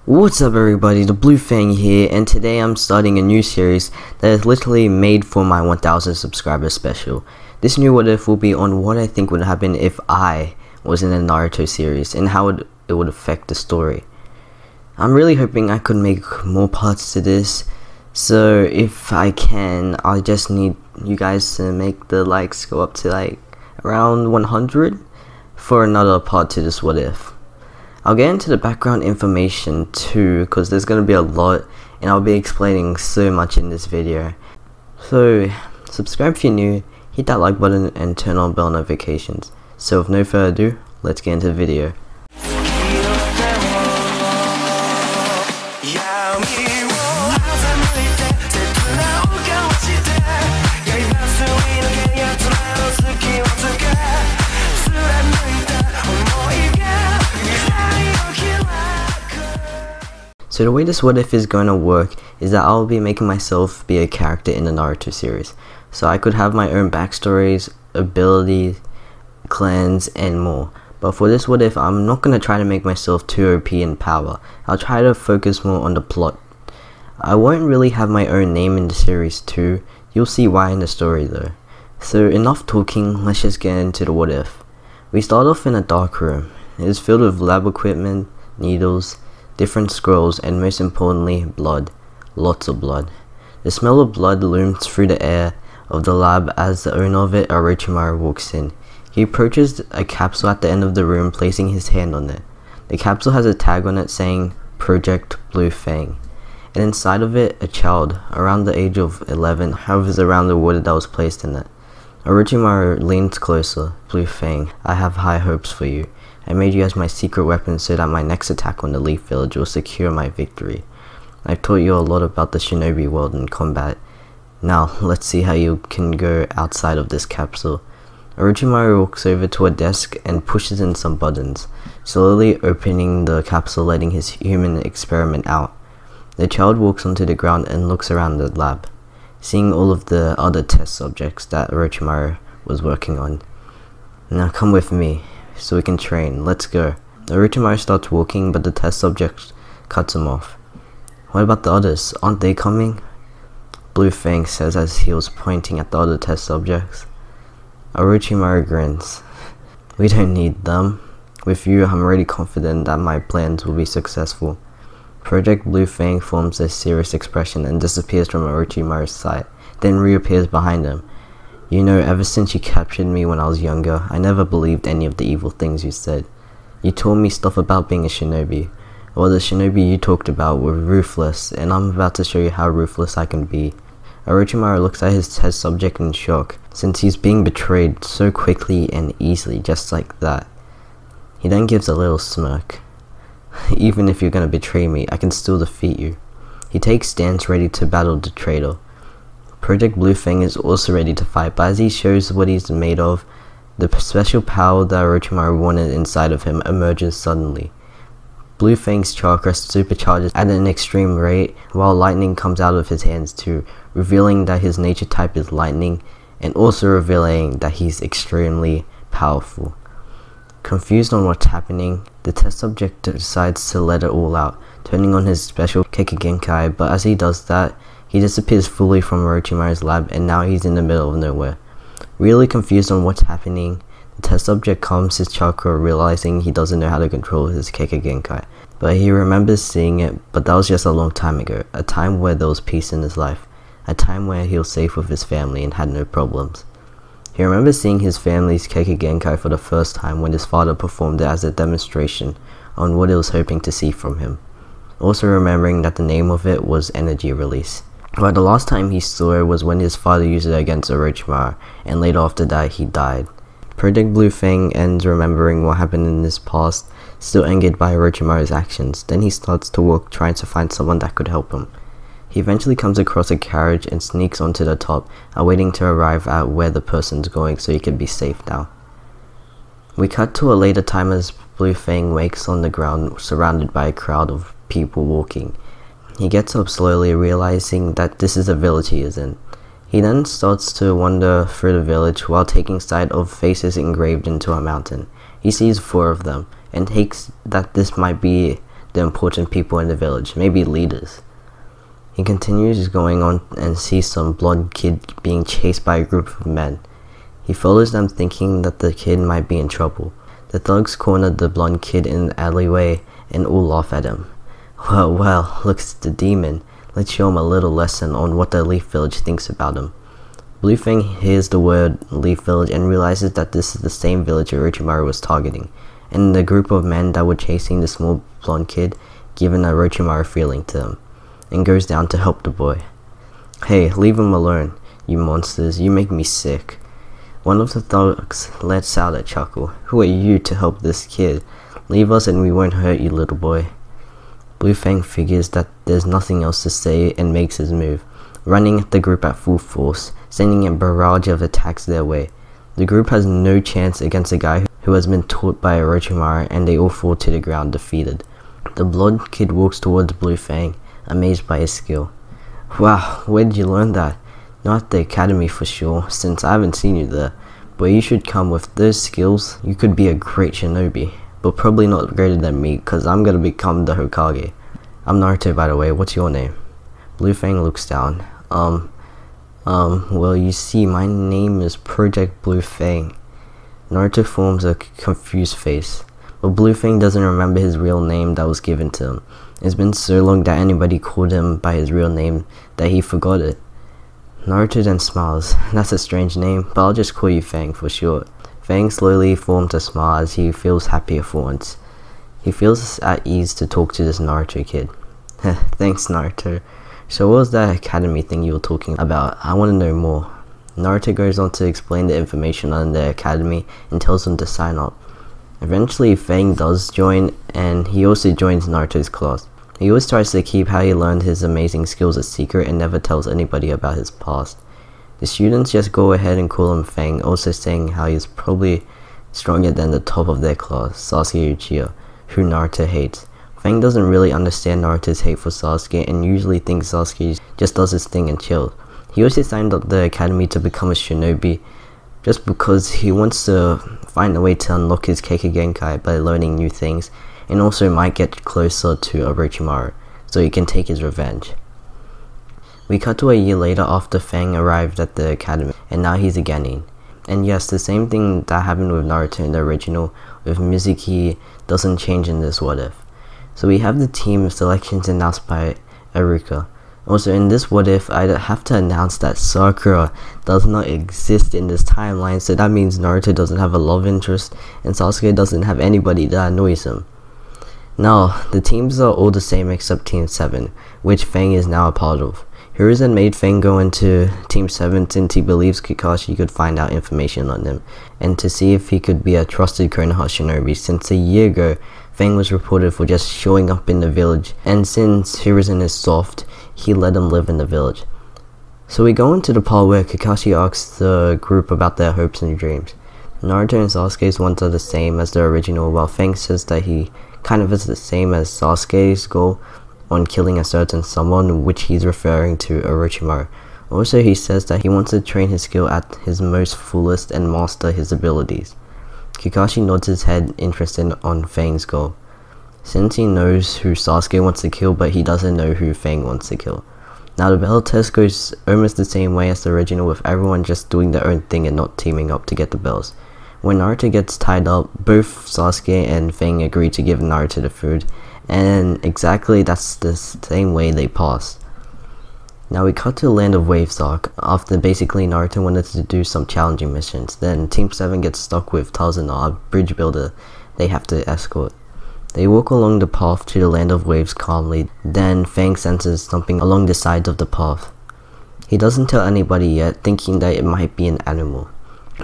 What's up everybody, the BlueFang here, and today I'm starting a new series that is literally made for my 1000 subscriber special. This new what if will be on what I think would happen if I was in a Naruto series and how it would affect the story. I'm really hoping I could make more parts to this, so if I can, I just need you guys to make the likes go up to like around 100 for another part to this what if. I'll get into the background information too, because there's going to be a lot and I'll be explaining so much in this video. So subscribe if you're new, hit that like button and turn on bell notifications. So with no further ado, let's get into the video. So the way this what if is going to work is that I'll be making myself be a character in the Naruto series. So I could have my own backstories, abilities, clans, and more. But for this what if, I'm not going to try to make myself too OP in power. I'll try to focus more on the plot. I won't really have my own name in the series too. You'll see why in the story though. So enough talking, let's just get into the what if. We start off in a dark room. It is filled with lab equipment, needles, different scrolls, and most importantly, blood. Lots of blood. The smell of blood looms through the air of the lab as the owner of it, Orochimaru, walks in. He approaches a capsule at the end of the room, placing his hand on it. The capsule has a tag on it saying Project BlueFang, and inside of it, a child around the age of 11 hovers around the water that was placed in it. Orochimaru leans closer. BlueFang, I have high hopes for you. I made you as my secret weapon so that my next attack on the Leaf Village will secure my victory. I've taught you a lot about the shinobi world and combat. Now, let's see how you can go outside of this capsule. Orochimaru walks over to a desk and pushes in some buttons, slowly opening the capsule, letting his human experiment out. The child walks onto the ground and looks around the lab, seeing all of the other test subjects that Orochimaru was working on. Now come with me, so we can train. Let's go. Orochimaru starts walking, but the test subject cuts him off. What about the others? Aren't they coming? BlueFang says as he was pointing at the other test subjects. Orochimaru grins. We don't need them. With you, I'm already confident that my plans will be successful. Project BlueFang forms a serious expression and disappears from Orochimaru's sight, then reappears behind him. You know, ever since you captured me when I was younger, I never believed any of the evil things you said. You told me stuff about being a shinobi. Well, the shinobi you talked about were ruthless, and I'm about to show you how ruthless I can be. Orochimaru looks at his test subject in shock, since he's being betrayed so quickly and easily, just like that. He then gives a little smirk. Even if you're gonna betray me, I can still defeat you. He takes stance ready to battle the traitor. Project BlueFang is also ready to fight, but as he shows what he's made of, the special power that Orochimaru wanted inside of him emerges suddenly. BlueFang's chakra supercharges at an extreme rate, while lightning comes out of his hands too, revealing that his nature type is lightning, and also revealing that he's extremely powerful. Confused on what's happening, the test subject decides to let it all out, turning on his special Kekkei, but as he does that, he disappears fully from Orochimaru's lab, and now he's in the middle of nowhere. Really confused on what's happening, the test subject calms his chakra, realizing he doesn't know how to control his Kekkei. But he remembers seeing it, but that was just a long time ago, a time where there was peace in his life, a time where he was safe with his family and had no problems. He remembers seeing his family's Kekkei for the first time when his father performed it as a demonstration on what he was hoping to see from him. Also remembering that the name of it was energy release. But the last time he saw it was when his father used it against Orochimaru, and later after that he died. Project BlueFang ends remembering what happened in his past, still angered by Orochimaru's actions. Then he starts to walk, trying to find someone that could help him. He eventually comes across a carriage and sneaks onto the top, awaiting to arrive at where the person's going so he can be safe now. We cut to a later time as BlueFang wakes on the ground, surrounded by a crowd of people walking. He gets up slowly, realizing that this is a village he is in. He then starts to wander through the village while taking sight of faces engraved into a mountain. He sees 4 of them, and takes that this might be the important people in the village, maybe leaders. He continues going on and sees some blonde kid being chased by a group of men. He follows them thinking that the kid might be in trouble. The thugs corner the blonde kid in an alleyway and all laugh at him. Well, looks the demon. Let's show him a little lesson on what the Leaf Village thinks about him. BlueFang hears the word Leaf Village and realizes that this is the same village Orochimaru was targeting, and the group of men that were chasing the small blonde kid give an Orochimaru feeling to them, and goes down to help the boy. Hey, leave him alone, you monsters, you make me sick. One of the thugs lets out a chuckle. Who are you to help this kid? Leave us and we won't hurt you, little boy. BlueFang figures that there's nothing else to say and makes his move, running at the group at full force, sending a barrage of attacks their way. The group has no chance against a guy who has been taught by Orochimaru, and they all fall to the ground defeated. The blonde kid walks towards BlueFang, amazed by his skill. Wow, where did you learn that? Not at the academy for sure, since I haven't seen you there, but you should come. With those skills, you could be a great shinobi, but probably not greater than me, cause I'm gonna become the Hokage. I'm Naruto, by the way. What's your name? BlueFang looks down. Well, you see, my name is Project BlueFang. Naruto forms a confused face, but BlueFang doesn't remember his real name that was given to him. It's been so long that anybody called him by his real name that he forgot it. Naruto then smiles. That's a strange name, but I'll just call you Fang for short. Fang slowly forms a smile as he feels happier for once. He feels at ease to talk to this Naruto kid. Thanks, Naruto. So what was that academy thing you were talking about? I want to know more. Naruto goes on to explain the information on the academy and tells them to sign up. Eventually Fang does join, and he also joins Naruto's class. He always tries to keep how he learned his amazing skills a secret and never tells anybody about his past. The students just go ahead and call him Fang, also saying how he's probably stronger than the top of their class, Sasuke Uchiha, who Naruto hates. Fang doesn't really understand Naruto's hate for Sasuke and usually thinks Sasuke just does his thing and chills. He also signed up the academy to become a shinobi just because he wants to find a way to unlock his Kekkei Genkai by learning new things, and also might get closer to Orochimaru so he can take his revenge. We cut to a year later after Fang arrived at the academy, and now he's a Genin. And yes, the same thing that happened with Naruto in the original with Mizuki doesn't change in this What If. So we have the team selections announced by Iruka. Also in this What If, I have to announce that Sakura does not exist in this timeline, so that means Naruto doesn't have a love interest and Sasuke doesn't have anybody that annoys him. Now, the teams are all the same except Team 7, which Fang is now a part of. Hiruzen made Fang go into Team 7 since he believes Kakashi could find out information on him, and to see if he could be a trusted Konoha shinobi, since a year ago, Fang was reported for just showing up in the village, and since Hiruzen is soft, he let him live in the village. So we go into the part where Kakashi asks the group about their hopes and dreams. Naruto and Sasuke's ones are the same as the original, while Fang says that he kind of is the same as Sasuke's goal on killing a certain someone, which he's referring to Orochimaru. Also, he says that he wants to train his skill at his most fullest and master his abilities. Kakashi nods his head, interested on Fang's goal, since he knows who Sasuke wants to kill, but he doesn't know who Fang wants to kill. Now the battle test goes almost the same way as the original, with everyone just doing their own thing and not teaming up to get the bells. When Naruto gets tied up, both Sasuke and Fang agree to give Naruto the food, and exactly that's the same way they pass. Now we cut to the Land of Waves arc, after basically Naruto wanted to do some challenging missions. Then Team 7 gets stuck with Tazuna, a bridge builder they have to escort. They walk along the path to the Land of Waves calmly, then Fang senses something along the sides of the path. He doesn't tell anybody yet, thinking that it might be an animal.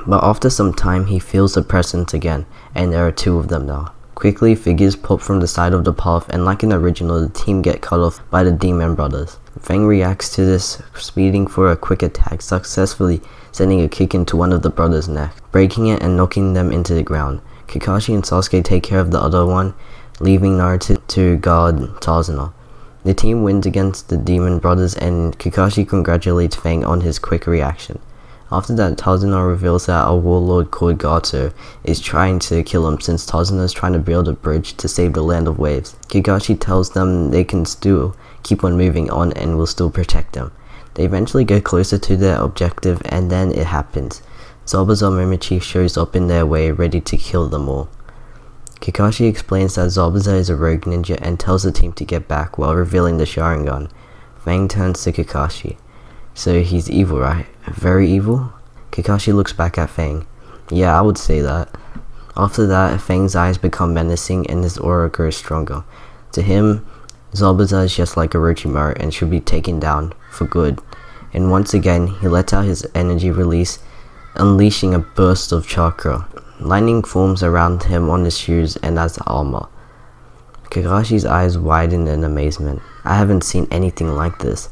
But after some time he feels a presence again, and there are two of them now. Quickly, figures pop from the side of the path, and like in the original, the team get cut off by the Demon Brothers. Fang reacts to this, speeding for a quick attack, successfully sending a kick into one of the brothers' neck, breaking it and knocking them into the ground. Kakashi and Sasuke take care of the other one, leaving Naruto to guard Tazuna. The team wins against the Demon Brothers, and Kakashi congratulates Fang on his quick reaction. After that, Tazuna reveals that a warlord called Gato is trying to kill him since Tazuna is trying to build a bridge to save the land of waves. Kakashi tells them they can still keep on moving on and will still protect them. They eventually go closer to their objective, and then it happens. Zabuza Momochi shows up in their way, ready to kill them all. Kakashi explains that Zabuza is a rogue ninja and tells the team to get back while revealing the Sharingan. Fang turns to Kakashi. So he's evil, right? Very evil? Kakashi looks back at Fang. Yeah, I would say that. After that, Fang's eyes become menacing and his aura grows stronger. To him, Zabuza is just like Orochimaru and should be taken down for good. And once again, he lets out his energy release, unleashing a burst of chakra. Lightning forms around him on his shoes and as armor. Kakashi's eyes widen in amazement. I haven't seen anything like this.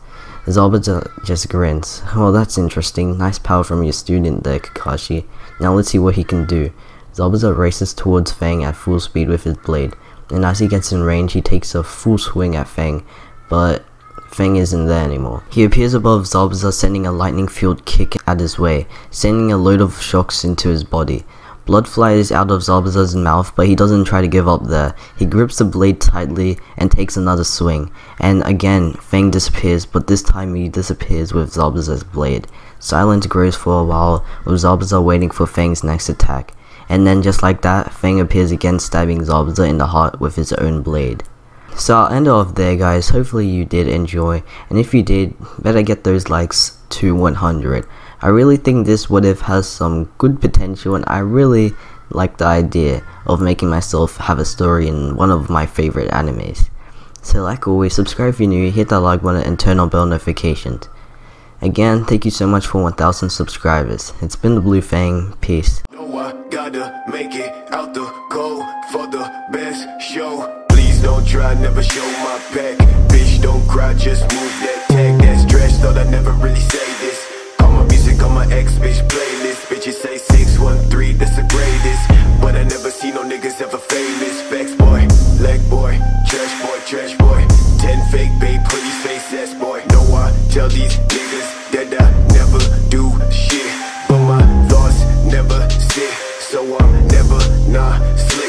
Zabuza just grins. Well, that's interesting. Nice power from your student there, Kakashi. Now let's see what he can do. Zabuza races towards Fang at full speed with his blade, and as he gets in range, he takes a full swing at Fang, but Fang isn't there anymore. He appears above Zabuza, sending a lightning-fueled kick at his way, sending a load of shocks into his body. Blood flies out of Zabuza's mouth, but he doesn't try to give up there. He grips the blade tightly and takes another swing. And again, Fang disappears, but this time he disappears with Zabuza's blade. Silence grows for a while, with Zabuza waiting for Fang's next attack. And then just like that, Fang appears again, stabbing Zabuza in the heart with his own blade. So I'll end it off there, guys. Hopefully you did enjoy, and if you did, better get those likes to 100. I really think this what if has some good potential, and I really like the idea of making myself have a story in one of my favorite animes. So like always, subscribe if you're new, hit that like button and turn on bell notifications. Again, thank you so much for 1000 subscribers. It's been the BlueFang. Peace. No, I gotta make it out the cold for the best show. Please don't try, never show my pack. Bitch, don't cry, just move that tag. That's trash, thought I never really say this. On my ex-bitch playlist, bitches say 613, that's the greatest. But I never see no niggas ever famous. Facts boy, leg boy, trash boy 10 fake babe, pretty face ass boy. No, I tell these niggas that I never do shit, but my thoughts never sit, so I'm never not sleep.